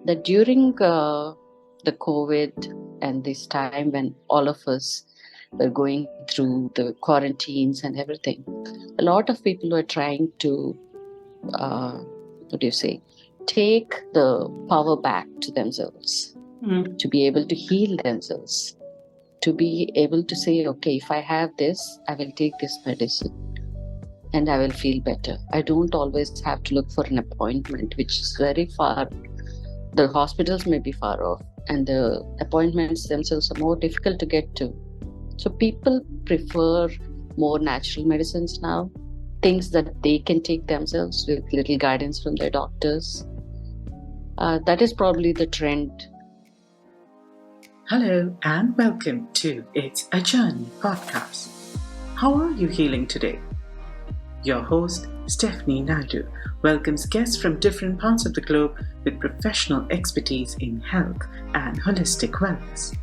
that during the COVID and this time when all of us were going through the quarantines and everything, a lot of people were trying to, what do you say, take the power back to themselves, to be able to heal themselves, to be able to say, okay, if I have this, I will take this medicine and I will feel better. I don't always have to look for an appointment, which is very far. The hospitals may be far off, and the appointments themselves are more difficult to get to. So people prefer more natural medicines now, things that they can take themselves with little guidance from their doctors. That is probably the trend. Hello and welcome to It's a Journey podcast. How are you healing today? Your host, Stephanie Naidu, welcomes guests from different parts of the globe with professional expertise in health and holistic wellness.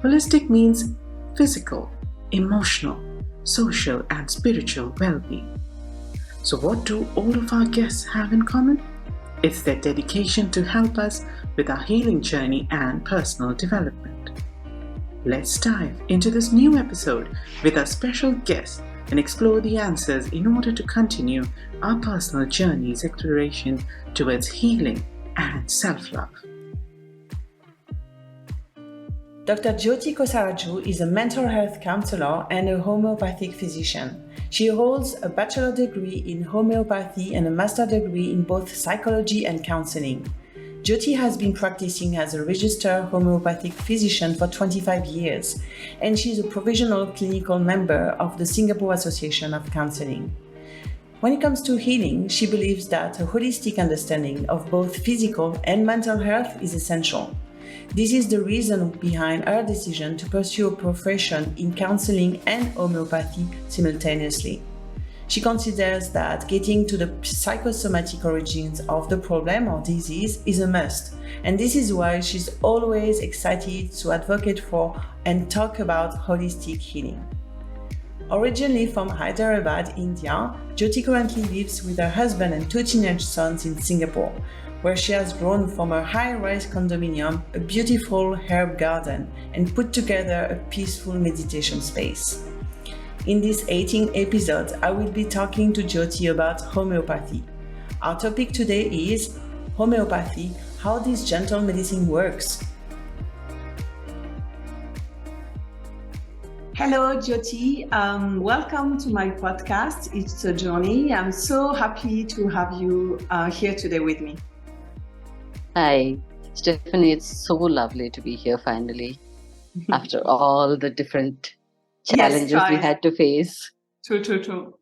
Holistic means physical, emotional, social, and spiritual well-being. So what do all of our guests have in common? It's their dedication to help us with our healing journey and personal development. Let's dive into this new episode with our special guest and explore the answers in order to continue our personal journey's exploration towards healing and self-love. Dr. Jyothi Kosaraju is a mental health counselor and a homeopathic physician. She holds a bachelor degree in homeopathy and a master degree in both psychology and counselling. Jyothi has been practicing as a registered homeopathic physician for 25 years, and she is a provisional clinical member of the Singapore Association of Counselling. When it comes to healing, she believes that a holistic understanding of both physical and mental health is essential. This is the reason behind her decision to pursue a profession in counseling and homeopathy simultaneously. She considers that getting to the psychosomatic origins of the problem or disease is a must, and this is why she's always excited to advocate for and talk about holistic healing. Originally from Hyderabad, India, Jyothi currently lives with her husband and 2 teenage sons in Singapore, where she has grown from a high-rise condominium, a beautiful herb garden, and put together a peaceful meditation space. In this 18th episode, I will be talking to Jyothi about homeopathy. Our topic today is homeopathy, how this gentle medicine works. Hello, Jyothi. Welcome to my podcast, It's a Journey. I'm so happy to have you here today with me. Hi, Stephanie. It's so lovely to be here finally, after all the different challenges we had to face. True. So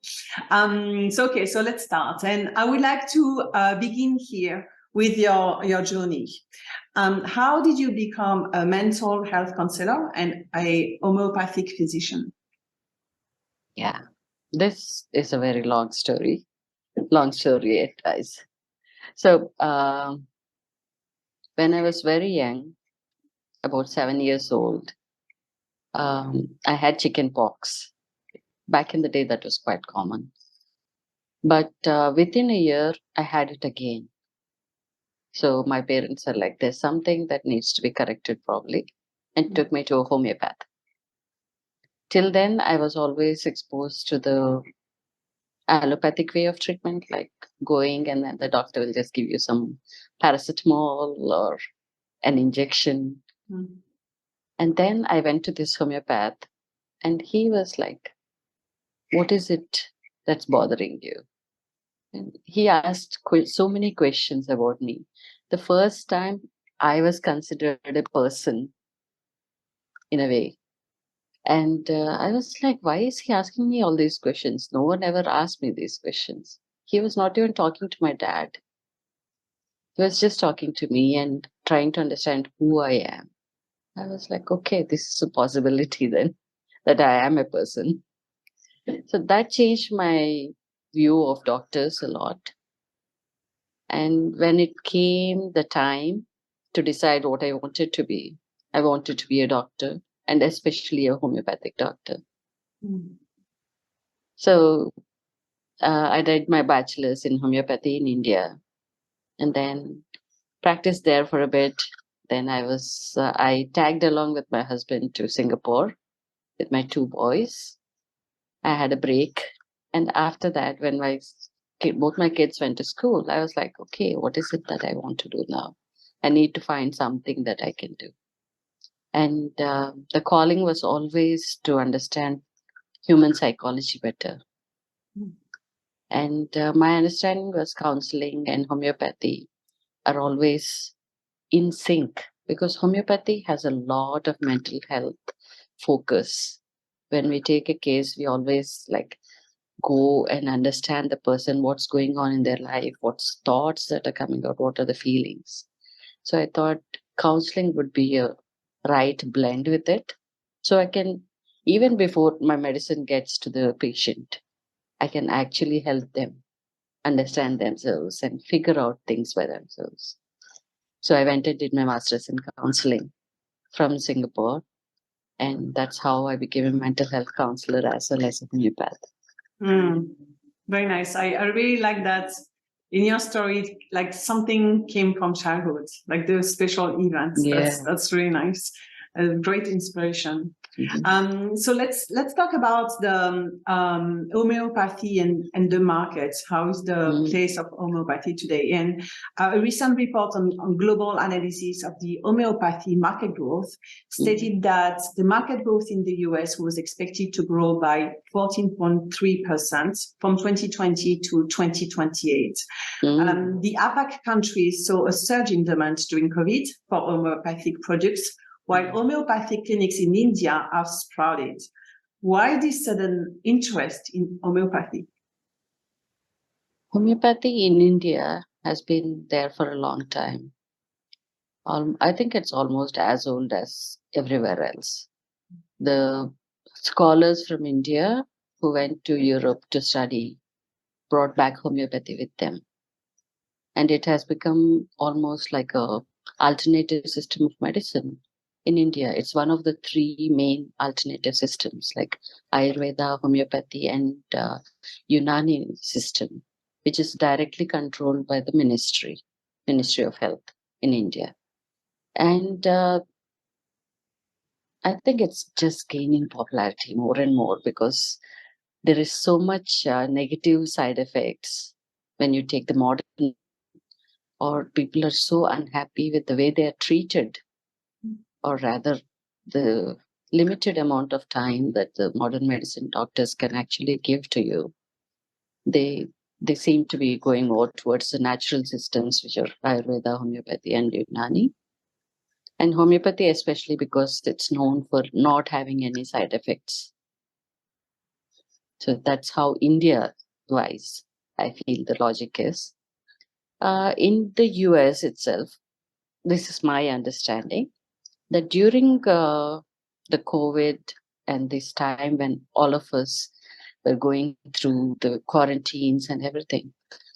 let's start. And I would like to begin here with your journey. How did you become a mental health counselor and a homeopathic physician? Yeah, this is a very long story. Long story, it is. So, when I was very young, about 7 years old, I had chicken pox. Back in the day, that was quite common. But within a year, I had it again. So my parents are like, there's something that needs to be corrected probably, and took me to a homeopath. Till then, I was always exposed to the allopathic way of treatment, like going and then the doctor will just give you some paracetamol or an injection. And then I went to this homeopath and he was like, what is it that's bothering you? And he asked so many questions about me. The first time I was considered a person in a way. And I was like, why is he asking me all these questions? No one ever asked me these questions. He was not even talking to my dad. He was just talking to me and trying to understand who I am. I was like, okay, this is a possibility then, that I am a person. So that changed my view of doctors a lot. And when it came the time to decide what I wanted to be, I wanted to be a doctor, and especially a homeopathic doctor. So I did my bachelor's in homeopathy in India. And then practiced there for a bit. Then I tagged along with my husband to Singapore with my 2 boys. I had a break. And after that, when both my kids went to school, I was like, okay, what is it that I want to do now? I need to find something that I can do. And the calling was always to understand human psychology better. And my understanding was counseling and homeopathy are always in sync, because homeopathy has a lot of mental health focus. When we take a case, we always go and understand the person, what's going on in their life, what's thoughts that are coming out, what are the feelings. So I thought counseling would be a right blend with it. So I can, even before my medicine gets to the patient, I can actually help them understand themselves and figure out things by themselves. So I went and did my master's in counseling from Singapore. And that's how I became a mental health counselor as well as a homeopath. Very nice. I really like that in your story, like something came from childhood, like the special events. Yeah. That's really nice. A great inspiration. Mm-hmm. So let's talk about the homeopathy and the market. How is the place of homeopathy today? And a recent report on global analysis of the homeopathy market growth stated that the market growth in the US was expected to grow by 14.3% from 2020 to 2028. The APAC countries saw a surge in demand during COVID for homeopathic products, while homeopathic clinics in India are sprouted. Why this sudden interest in homeopathy? Homeopathy in India has been there for a long time. I think it's almost as old as everywhere else. The scholars from India who went to Europe to study brought back homeopathy with them. And it has become almost like a alternative system of medicine. In India, it's one of the 3 main alternative systems like Ayurveda, homeopathy, and Unani system, which is directly controlled by the Ministry of Health in India. And I think it's just gaining popularity more and more because there is so much negative side effects when you take the modern, or people are so unhappy with the way they are treated, or rather the limited amount of time that the modern medicine doctors can actually give to you. They seem to be going more towards the natural systems, which are Ayurveda, homeopathy, and Unani. And homeopathy, especially because it's known for not having any side effects. So that's how India-wise, I feel the logic is. In the US itself, this is my understanding, that during the COVID and this time when all of us were going through the quarantines and everything,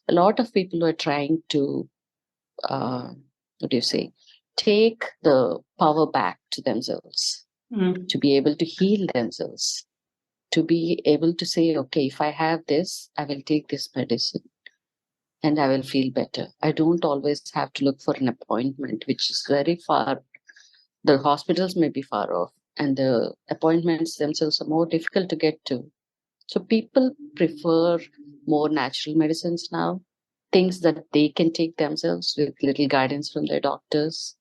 a lot of people were trying to, take the power back to themselves, to be able to heal themselves, to be able to say, okay, if I have this, I will take this medicine and I will feel better. I don't always have to look for an appointment, which is very far. The hospitals may be far off, and the appointments themselves are more difficult to get to. So people prefer more natural medicines now, things that they can take themselves with little guidance from their doctors.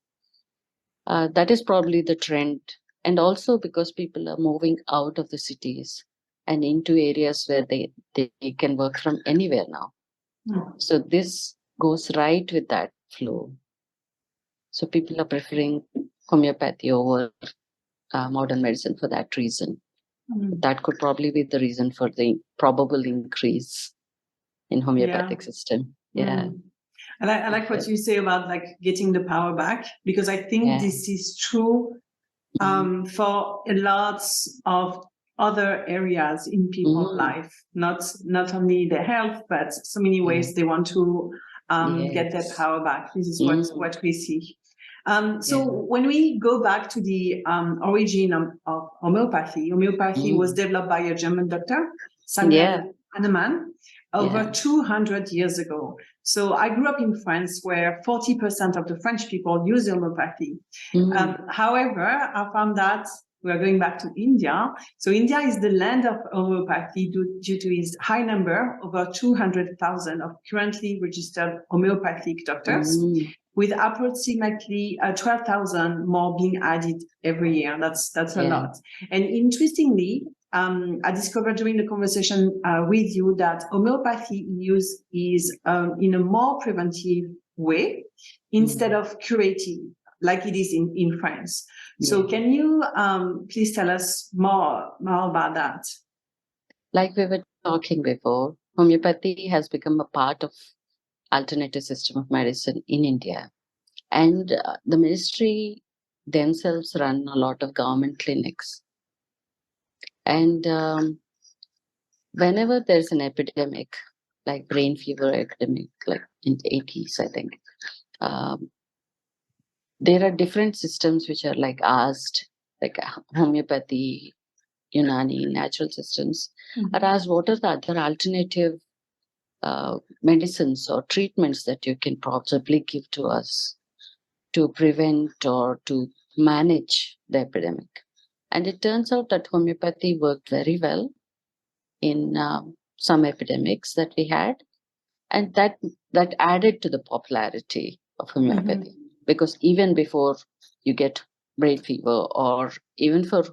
That is probably the trend. And also because people are moving out of the cities and into areas where they can work from anywhere now. So this goes right with that flow. So people are preferring homeopathy over modern medicine for that reason. That could probably be the reason for the probable increase in homeopathic system. Yeah. I like what you say about like getting the power back, because I think this is true for a lot of other areas in people's life, not only their health, but so many ways they want to get their power back. This is what we see. So when we go back to the origin of homeopathy was developed by a German doctor, Samuel Hahnemann, over 200 years ago. So I grew up in France, where 40% of the French people use homeopathy. However, I found that we are going back to India. So India is the land of homeopathy due to its high number, over 200,000 of currently registered homeopathic doctors, with approximately 12,000 more being added every year. That's a lot. And interestingly, I discovered during the conversation with you that homeopathy use is in a more preventive way instead of curative, like it is in France. So can you please tell us more about that? Like we were talking before, homeopathy has become a part of alternative system of medicine in India. And the ministry themselves run a lot of government clinics. And whenever there's an epidemic, like brain fever epidemic, like in the 80s, I think, there are different systems which are like asked, like homeopathy, Unani, natural systems, are asked what are the other alternative medicines or treatments that you can possibly give to us to prevent or to manage the epidemic. And it turns out that homeopathy worked very well in some epidemics that we had, and that added to the popularity of homeopathy. Because even before you get brain fever, or even for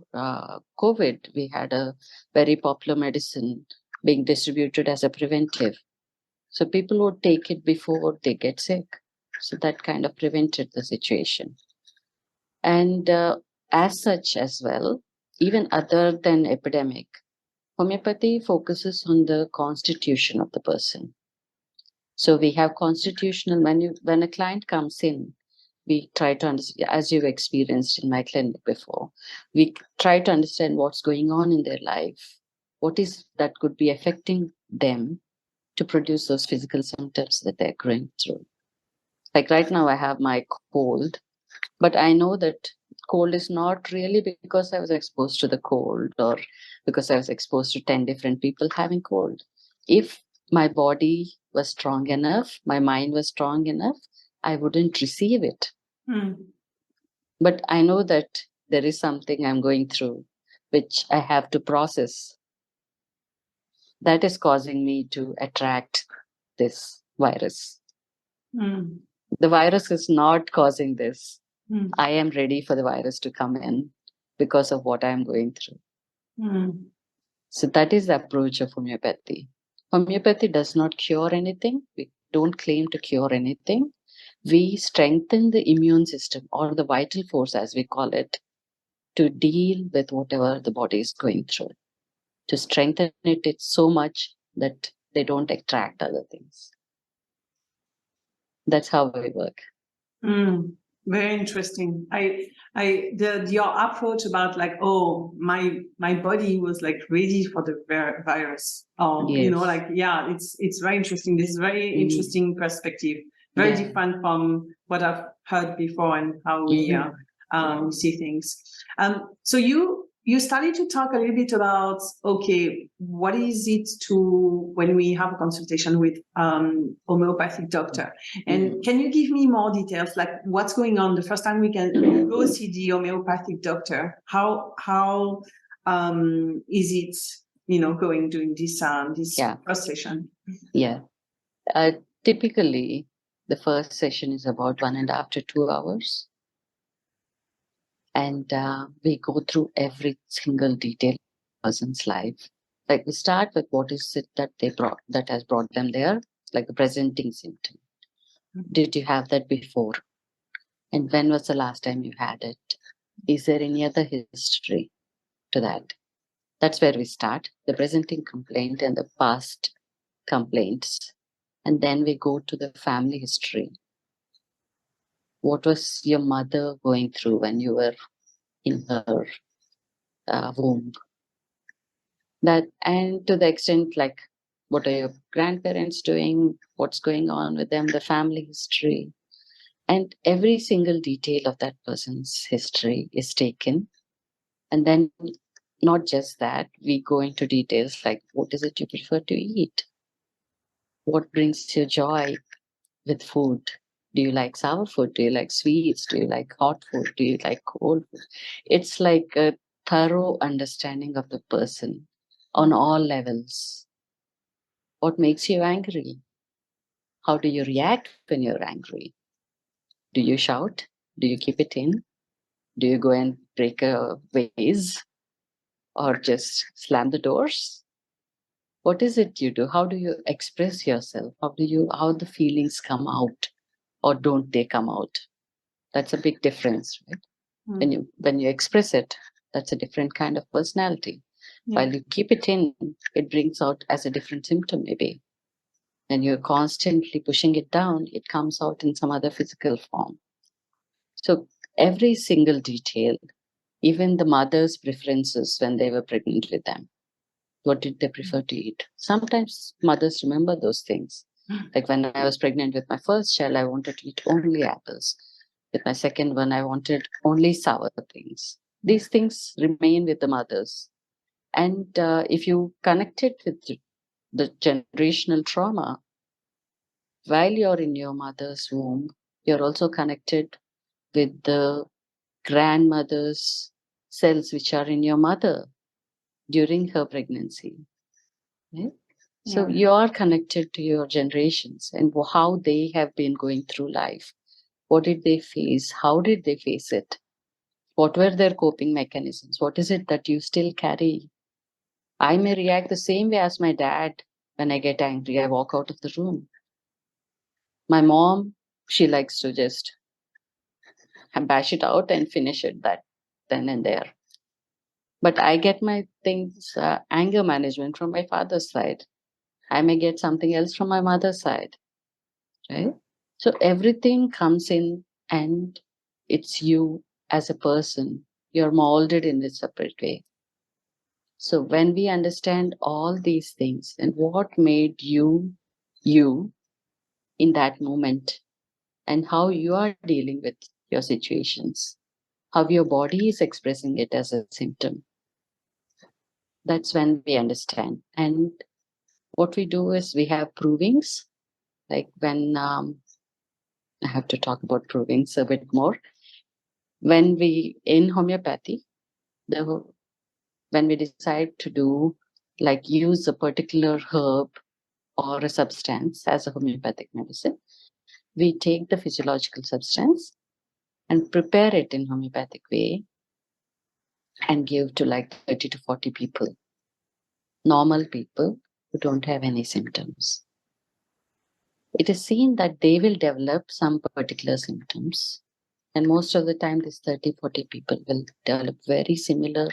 COVID, we had a very popular medicine being distributed as a preventive. So people would take it before they get sick. So that kind of prevented the situation. And as such as well, even other than epidemic, homeopathy focuses on the constitution of the person. So we have constitutional, when a client comes in, we try to understand, as you've experienced in my clinic before, we try to understand what's going on in their life, what is that could be affecting them to produce those physical symptoms that they're going through. Like right now, I have my cold, but I know that cold is not really because I was exposed to the cold or because I was exposed to 10 different people having cold. If my body was strong enough, my mind was strong enough, I wouldn't receive it. But I know that there is something I'm going through which I have to process. That is causing me to attract this virus. The virus is not causing this. I am ready for the virus to come in because of what I am going through. So that is the approach of homeopathy. Homeopathy does not cure anything. We don't claim to cure anything. We strengthen the immune system, or the vital force as we call it, to deal with whatever the body is going through, to strengthen it so much that they don't attract other things. That's how we work. Very interesting. Your approach about like, oh, my body was like ready for the virus. You know, like, it's very interesting. This is very interesting perspective. Very different from what I've heard before and how we see things. So you started to talk a little bit about, okay, what is it to when we have a consultation with homeopathic doctor? And can you give me more details, like what's going on the first time we can go see the homeopathic doctor? How is it, going during this first session? Typically, the first session is about 1.5 to 2 hours. And we go through every single detail of a person's life. Like we start with what is it that that has brought them there, like the presenting symptom. Did you have that before? And when was the last time you had it? Is there any other history to that? That's where we start, the presenting complaint and the past complaints. And then we go to the family history. What was your mother going through when you were in her womb? That, and to the extent like, what are your grandparents doing? What's going on with them? The family history. And every single detail of that person's history is taken. And then not just that, we go into details like, what is it you prefer to eat? What brings you joy? with food. Do you like sour food? Do you like sweets? Do you like hot food? Do you like cold food? It's like a thorough understanding of the person on all levels. What makes you angry? How do you react when you're angry? Do you shout? Do you keep it in? Do you go and break a vase or just slam the doors? What is it you do? How do you express yourself? How the feelings come out, or don't they come out? That's a big difference, right? When you express it, that's a different kind of personality. While you keep it in, it brings out as a different symptom, maybe. And you're constantly pushing it down, it comes out in some other physical form. So every single detail, even the mother's preferences when they were pregnant with them, what did they prefer to eat? Sometimes mothers remember those things. Like when I was pregnant with my first child, I wanted to eat only apples. With my second one, I wanted only sour things. These things remain with the mothers. And if you connect it with the generational trauma, while you're in your mother's womb, you're also connected with the grandmother's cells which are in your mother during her pregnancy. Right? So you are connected to your generations and how they have been going through life. What did they face? How did they face it? What were their coping mechanisms? What is it that you still carry? I may react the same way as my dad. When I get angry, I walk out of the room. My mom, she likes to just bash it out and finish it that then and there. But I get my things, anger management from my father's side. I may get something else from my mother's side, right? So everything comes in and it's you as a person. You're molded in a separate way. So when we understand all these things and what made you, you in that moment, and how you are dealing with your situations, how your body is expressing it as a symptom, that's when we understand. And what we do is we have provings, like when I have to talk about provings a bit more. When we, in homeopathy, when we decide to do, like use a particular herb or a substance as a homeopathic medicine, we take the physiological substance and prepare it in homeopathic way and give to like 30 to 40 people, normal people who don't have any symptoms. It is seen that they will develop some particular symptoms. And most of the time, these 30, 40 people will develop very similar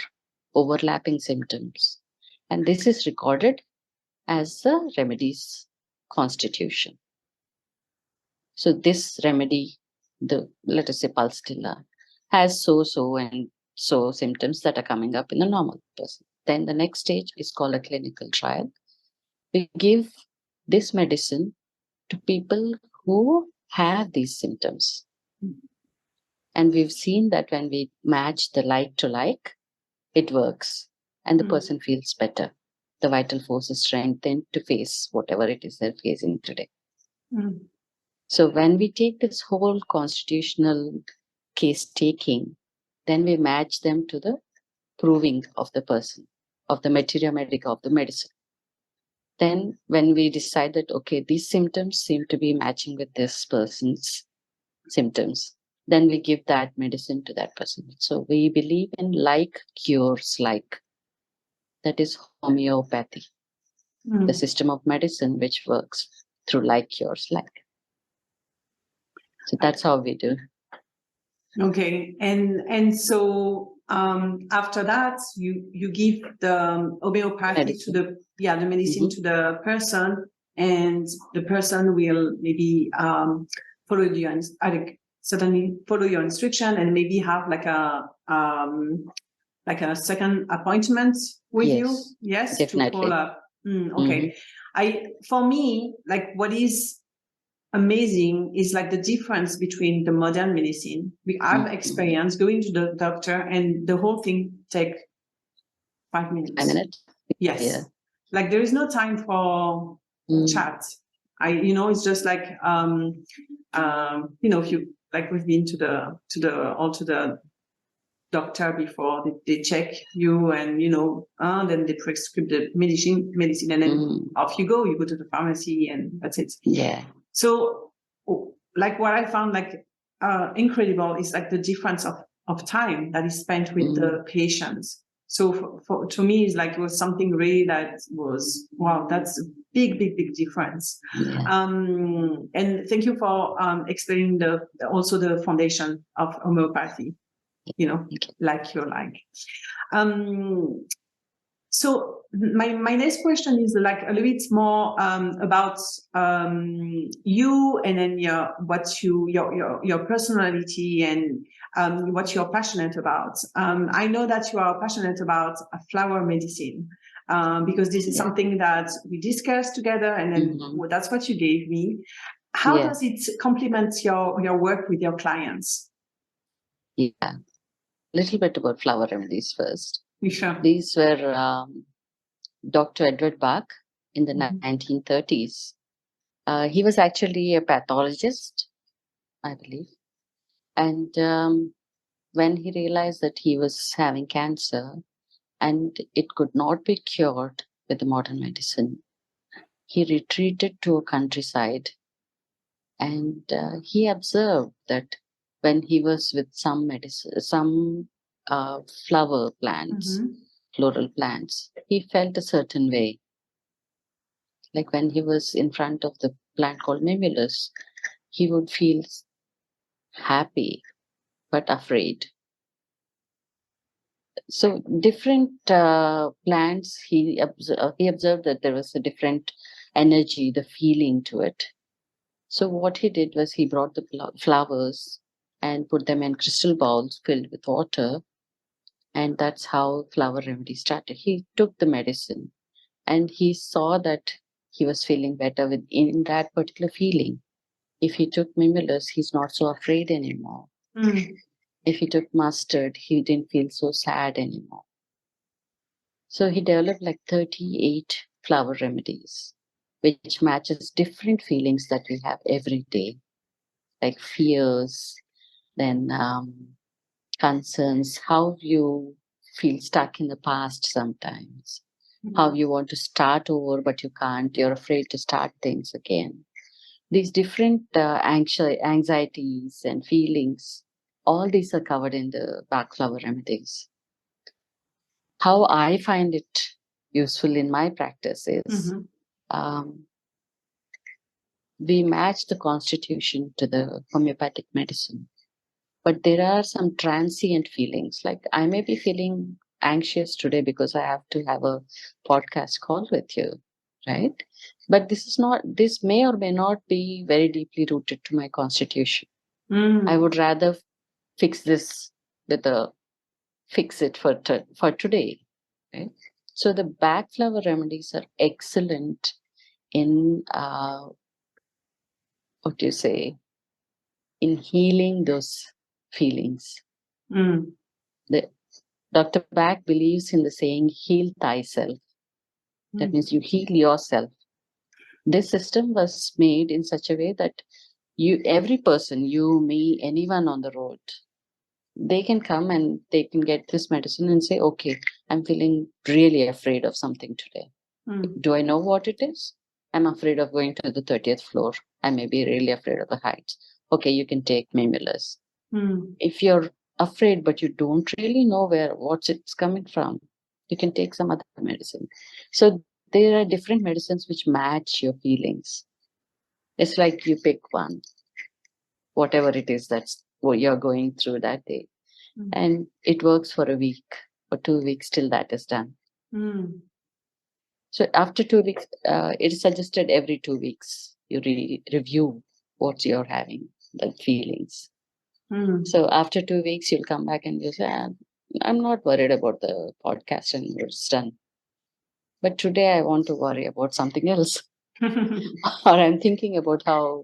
overlapping symptoms. And this is recorded as the remedy's constitution. So this remedy, let us say pulsatilla, has so and so symptoms that are coming up in a normal person. Then the next stage is called a clinical trial. We give this medicine to people who have these symptoms. And we've seen that when we match the like to like, it works and the person feels better. The vital force is strengthened to face whatever it is they're facing today. So when we take this whole constitutional case taking, then we match them to the proving of the person, of the materia medica, of the medicine. Then when we decide that, okay, these symptoms seem to be matching with this person's symptoms, then we give that medicine to that person. So we believe in like cures like. That is homeopathy, the system of medicine which works through like cures like. So that's how we do. Okay, and so after that, you give the homeopathy medicine. To the medicine to the person, and the person will maybe follow your certainly follow your instruction, and maybe have like a second appointment with you. Yes, definitely. To follow up. Okay, for me, like what is amazing is like the difference between the modern medicine. We have experience going to the doctor and the whole thing take 5 minutes. 5 minutes? Yes. Yeah. Like there is no time for chat. It's just like, if you, like, we've been to the doctor before, they check you, and then they prescribe the medicine, and then off you go to the pharmacy, and that's it. Yeah. So, like, what I found incredible is like the difference of time that is spent with the patients. So to me, it was something really that was, wow, that's a big difference. Yeah. And thank you for explaining also the foundation of homeopathy, like you're like. So my next question is like a little bit more about you, and then your personality, and what you're passionate about. I know that you are passionate about flower medicine, because this is something that we discussed together, and then that's what you gave me. How does it complement your work with your clients? Yeah, a little bit about flower remedies first. Sure. These were Dr. Edward Bach in the 1930s. He was actually a pathologist, I believe. And when he realized that he was having cancer and it could not be cured with the modern medicine, he retreated to a countryside, and he observed that when he was with some flower plants, floral plants, he felt a certain way. Like when he was in front of the plant called mimulus, he would feel happy but afraid. So different plants, he observed that there was a different energy, the feeling to it. So what he did was he brought the flowers and put them in crystal bowls filled with water, and that's how flower remedy started. He took the medicine, and he saw that he was feeling better in that particular feeling. If he took mimulus, he's not so afraid anymore. If he took mustard, he didn't feel so sad anymore. So he developed like 38 flower remedies, which matches different feelings that we have every day, like fears, then concerns, how you feel stuck in the past sometimes, how you want to start over, but you can't, you're afraid to start things again. These different anxieties and feelings, all these are covered in the Bach flower remedies. How I find it useful in my practice is we match the constitution to the homeopathic medicine. But there are some transient feelings. Like I may be feeling anxious today because I have to have a podcast call with you, right? But this may or may not be very deeply rooted to my constitution. I would rather fix this fix it for today, right? So the Bach flower remedies are excellent in what do you say, in healing those feelings. Dr. Bach believes in the saying, heal thyself. That means you heal yourself. This system was made in such a way that every person, you, me, anyone on the road, they can come and they can get this medicine and say, okay, I'm feeling really afraid of something today. Do I know what it is? I'm afraid of going to the 30th floor. I may be really afraid of the heights. Okay, you can take mimulus. If you're afraid but you don't really know what's it's coming from, you can take some other medicine. So there are different medicines which match your feelings. It's like you pick one, whatever it is that's what you're going through that day, and it works for a week or 2 weeks till that is done. So after 2 weeks, it is suggested every 2 weeks you review what you're having, the feelings. So after 2 weeks, you'll come back and you say, I'm not worried about the podcast anymore, it's done. But today I want to worry about something else. Or I'm thinking about how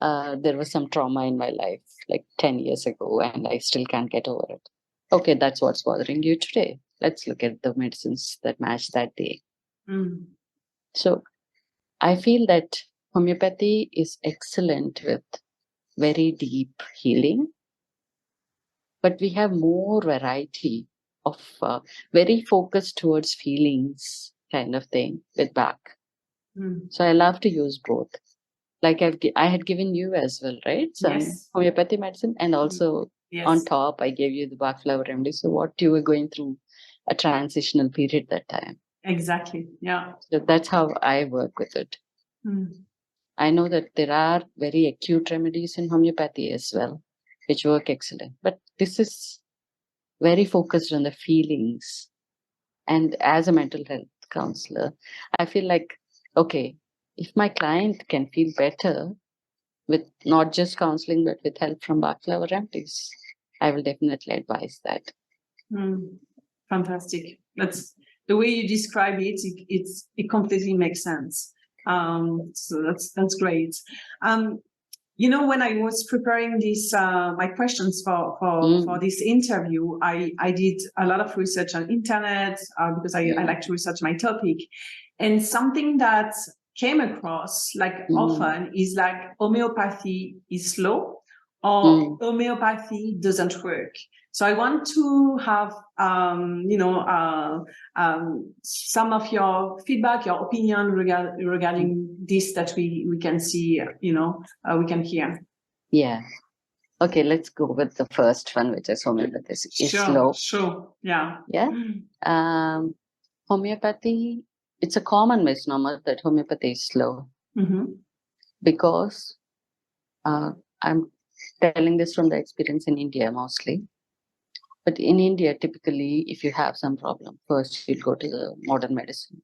there was some trauma in my life like 10 years ago and I still can't get over it. Okay, that's what's bothering you today. Let's look at the medicines that match that day. So I feel that homeopathy is excellent with very deep healing, but we have more variety of very focused towards feelings kind of thing with Bach. So I love to use both. Like I had given you as well, right? Some homeopathy medicine, and also on top I gave you the Bach flower remedy. So what you were going through a transitional period that time. Exactly. Yeah. So that's how I work with it. I know that there are very acute remedies in homeopathy as well, which work excellent. But this is very focused on the feelings. And as a mental health counselor, I feel like, okay, if my client can feel better with not just counseling, but with help from Bach flower remedies, I will definitely advise that. Fantastic. That's the way you describe it. It completely makes sense. So that's great. When I was preparing this my questions for this interview, I did a lot of research on internet because I like to research my topic, and something that came across often is like homeopathy is slow or homeopathy doesn't work. So I want to have some of your feedback, your opinion regarding this that we can see, we can hear. Yeah. Okay, let's go with the first one, which is homeopathy is slow. Sure. Yeah. Yeah. Homeopathy, it's a common misnomer that homeopathy is slow. Because I'm telling this from the experience in India mostly. But in India, typically, if you have some problem, first you'll go to the modern medicine.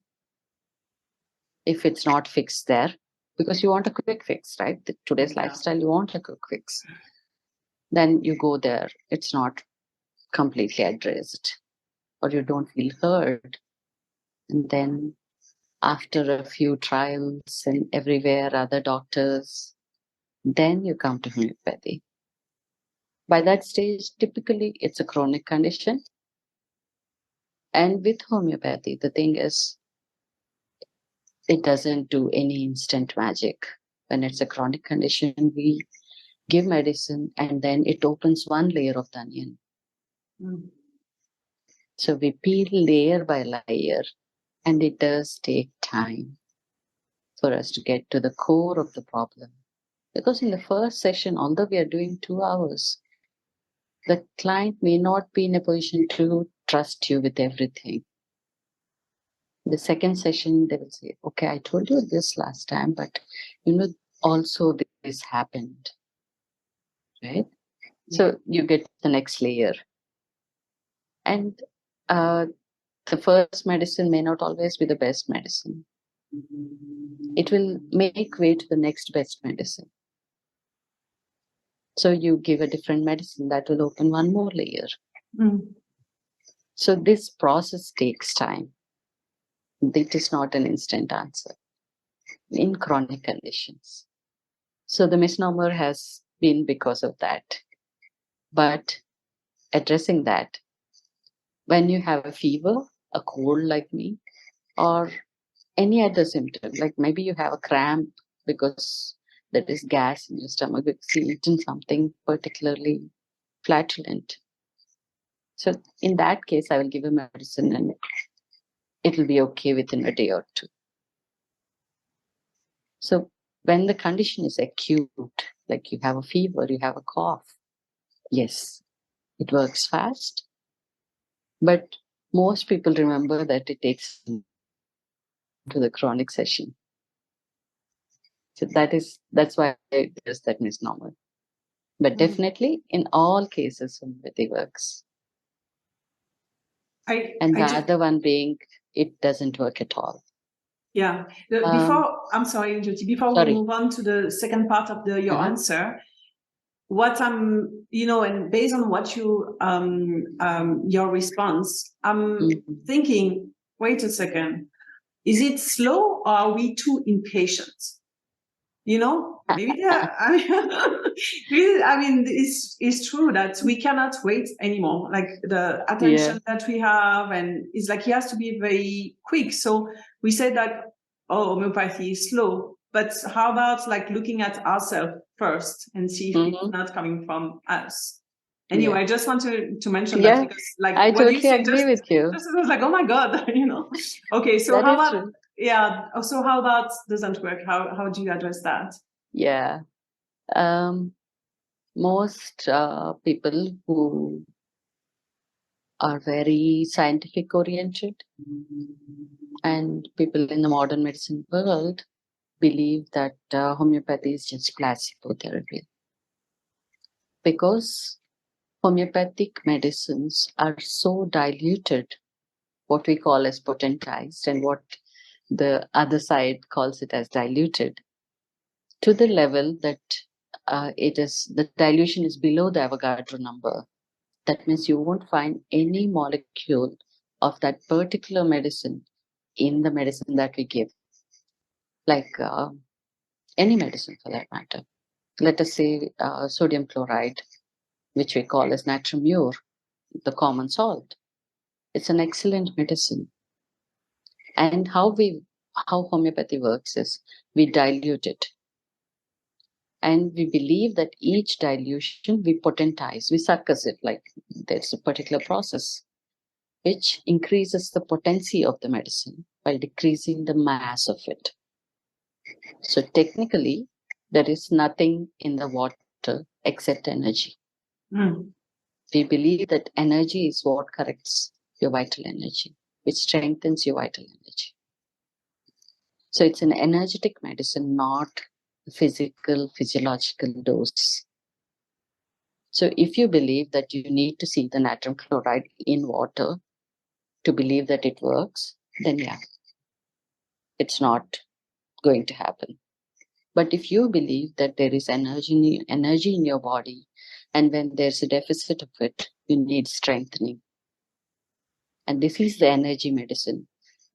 If it's not fixed there, because you want a quick fix, right? Today's lifestyle, you want a quick fix. Then you go there, it's not completely addressed, or you don't feel heard. And then after a few trials and everywhere, other doctors, then you come to homeopathy. By that stage, typically it's a chronic condition. And with homeopathy, the thing is, it doesn't do any instant magic. When it's a chronic condition, we give medicine and then it opens one layer of the onion. So we peel layer by layer, and it does take time for us to get to the core of the problem. Because in the first session, although we are doing 2 hours, the client may not be in a position to trust you with everything. The second session, they will say, okay, I told you this last time, but also this happened, right? So you get the next layer. And the first medicine may not always be the best medicine. It will make way to the next best medicine. So you give a different medicine that will open one more layer. So this process takes time. It is not an instant answer in chronic conditions. So the misnomer has been because of that. But addressing that, when you have a fever, a cold like me, or any other symptom, like maybe you have a cramp because there is gas in your stomach because you eaten something particularly flatulent. So in that case, I will give a medicine and it will be okay within a day or two. So when the condition is acute, like you have a fever, you have a cough, yes, it works fast. But most people remember that it takes to the chronic session. So that's why there's that misnomer. But definitely in all cases, homeopathy works. The other one being, it doesn't work at all. Yeah. I'm sorry, Jyothi, before we move on to the second part of your answer, what I'm, and based on what you, your response, I'm thinking, wait a second, is it slow or are we too impatient? Maybe it's true that we cannot wait anymore. Like the attention that we have, and it's like it has to be very quick. So we say that, homeopathy is slow, But how about like looking at ourselves first and see if it's not coming from us? Anyway, I just want to mention that because, like, I what totally you say agree with you. just was like, oh my god, you know. Okay, so That how is about true. So how about doesn't work? How do you address that? Yeah. Most people who are very scientific oriented and people in the modern medicine world believe that homeopathy is just placebo therapy, because homeopathic medicines are so diluted, what we call as potentized, and what the other side calls it as diluted, to the level that the dilution is below the Avogadro number. That means you won't find any molecule of that particular medicine in the medicine that we give, like any medicine for that matter. Let us say sodium chloride, which we call as natrum mure, the common salt. It's an excellent medicine. And how homeopathy works is we dilute it. And we believe that each dilution we potentize, we success it, like there's a particular process which increases the potency of the medicine by decreasing the mass of it. So technically, there is nothing in the water except energy. We believe that energy is what corrects your vital energy, which strengthens your vital energy. So it's an energetic medicine, not a physiological dose. So if you believe that you need to see the natrum chloride in water to believe that it works, then yeah, it's not going to happen. But if you believe that there is energy in your body, and when there's a deficit of it, you need strengthening. And this is the energy medicine.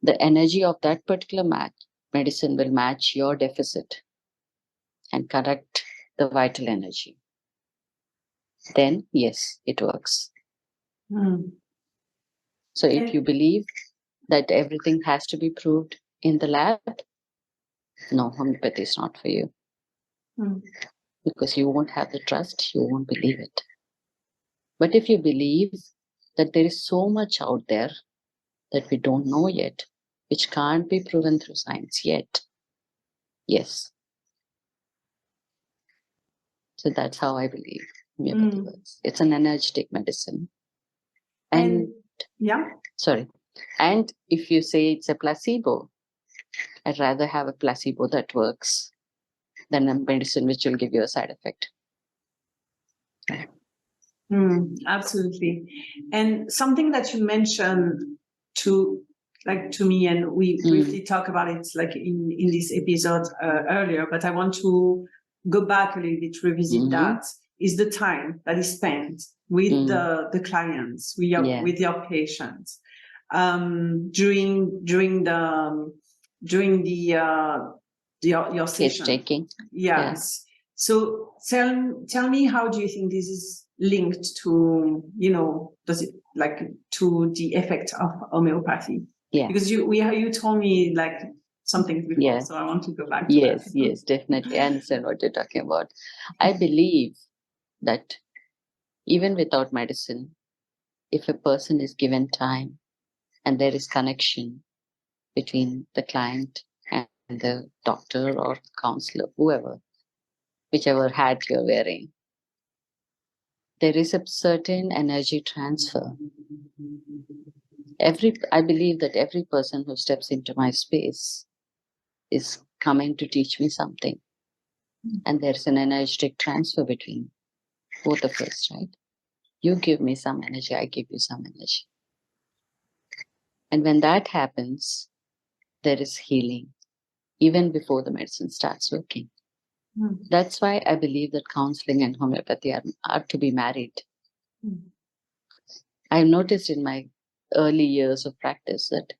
The energy of that particular medicine will match your deficit and correct the vital energy. Then, yes, it works. So if you believe that everything has to be proved in the lab, no, homeopathy is not for you. Because you won't have the trust, you won't believe it. But if you believe that there is so much out there that we don't know yet, which can't be proven through science yet, yes. So that's how I believe homeopathy works. It's an energetic medicine. And sorry. And if you say it's a placebo, I'd rather have a placebo that works than a medicine which will give you a side effect. Absolutely. And something that you mentioned to me, and we briefly talked about it like in this episode earlier, but I want to go back a little bit, revisit that, is the time that is spent with the clients, with your patients, during your session. Taking. Yes. So tell me, how do you think this is linked to, does it like to the effect of homeopathy? Yeah. Because you told me like something before, so I want to go back to that. Yes, definitely. I understand what you're talking about. I believe that even without medicine, if a person is given time and there is connection between the client and the doctor or counselor, whoever, whichever hat you're wearing, there is a certain energy transfer. I believe that every person who steps into my space is coming to teach me something. And there's an energetic transfer between both of us, right? You give me some energy, I give you some energy. And when that happens, there is healing, even before the medicine starts working. That's why I believe that counseling and homeopathy are to be married. I've noticed in my early years of practice that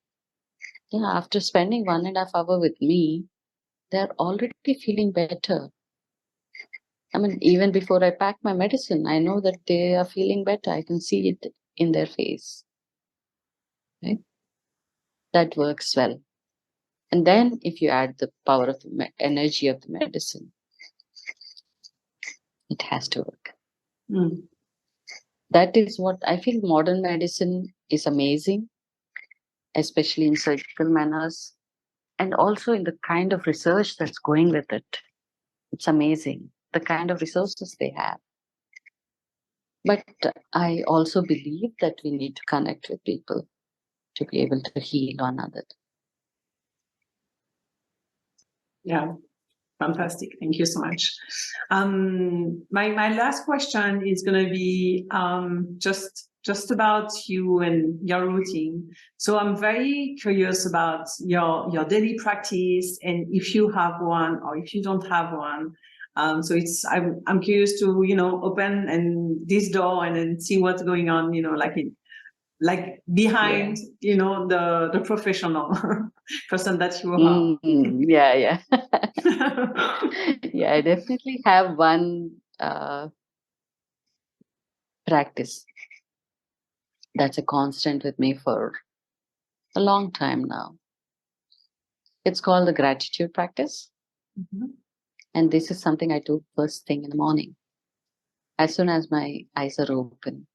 after spending 1.5 hours with me, they're already feeling better. I mean, even before I pack my medicine, I know that they are feeling better. I can see it in their face. Right? That works well. And then if you add the power of the energy of the medicine, it has to work. Mm. That is what I feel. Modern medicine is amazing, especially in surgical manners and also in the kind of research that's going with it. It's amazing, the kind of resources they have. But I also believe that we need to connect with people to be able to heal one another. Yeah, fantastic. Thank you so much. My last question is going to be just about you and your routine. So I'm very curious about your daily practice, and if you have one or if you don't have one. So I'm curious to open and this door and then see what's going on, like behind the professional person that you are. Yeah. Yeah, I definitely have one practice that's a constant with me for a long time now. It's called the gratitude practice. Mm-hmm. And this is something I do first thing in the morning. As soon as my eyes are open,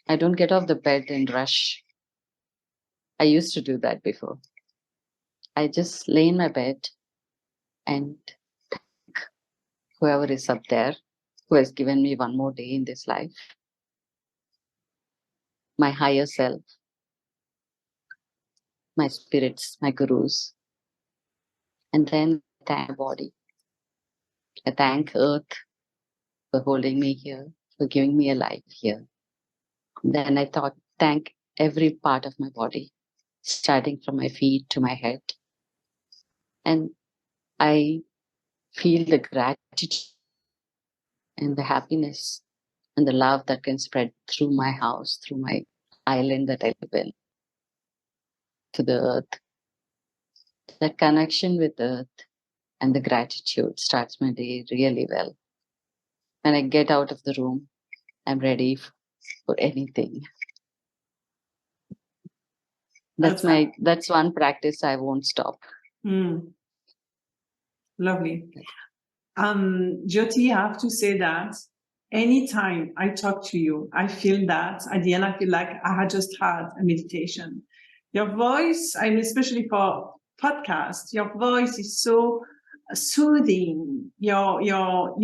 I don't get off the bed and rush. I used to do that before. I just lay in my bed and thank whoever is up there who has given me one more day in this life, my higher self, my spirits, my gurus, and then thank my body. I thank Earth for holding me here, for giving me a life here. Then I thank every part of my body, starting from my feet to my head. And I feel the gratitude and the happiness and the love that can spread through my house, through my island that I live in, to the earth. That connection with earth and the gratitude starts my day really well. When I get out of the room, I'm ready for anything. That's one practice I won't stop. Lovely. Jyothi, I have to say that anytime I talk to you, I feel that at the end, I feel like I had just had a meditation. Your voice, I mean, especially for podcasts, your voice is so soothing. You are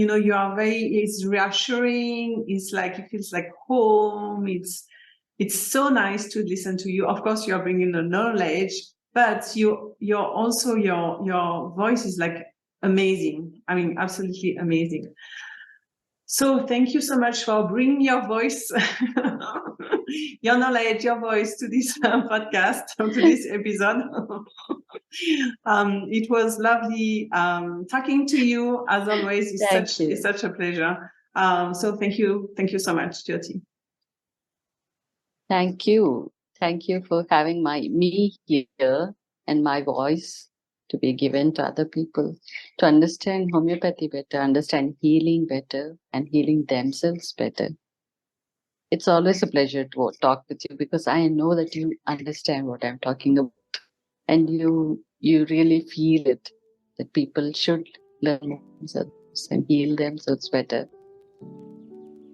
it's reassuring. It's like, it feels like home. It's so nice to listen to you. Of course, you are bringing the knowledge, but you're also, your voice is like amazing. I mean, absolutely amazing. So thank you so much for bringing your voice, your knowledge, your voice to this podcast, to this episode. It was lovely talking to you. As always, it's such a pleasure. So thank you so much, Jyothi. Thank you for having me here and my voice to be given to other people to understand homeopathy better, understand healing better, and healing themselves better. It's always a pleasure to talk with you because I know that you understand what I'm talking about, and you really feel it, that people should learn more themselves and heal themselves better.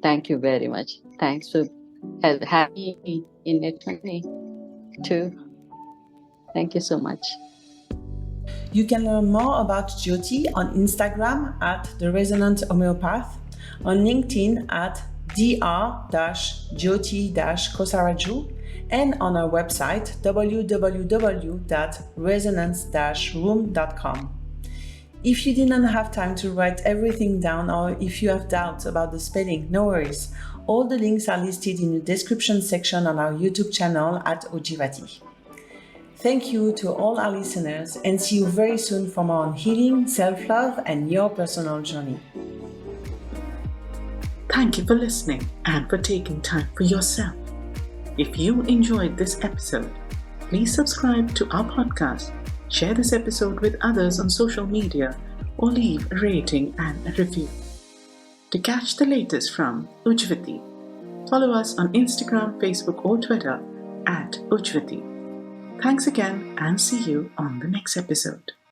Thank you very much. Thanks for having me in it too. Thank you so much. You can learn more about Jyothi on Instagram at The Resonant Homeopath, on LinkedIn at dr-jyothi-kosaraju, and on our website www.resonance-room.com. If you didn't have time to write everything down, or if you have doubts about the spelling, no worries. All the links are listed in the description section on our YouTube channel at Ojivati. Thank you to all our listeners, and see you very soon for more on healing, self-love, and your personal journey. Thank you for listening and for taking time for yourself. If you enjoyed this episode, please subscribe to our podcast, share this episode with others on social media, or leave a rating and a review. To catch the latest from Ujjvati, follow us on Instagram, Facebook, or Twitter at Ujjvati. Thanks again and see you on the next episode.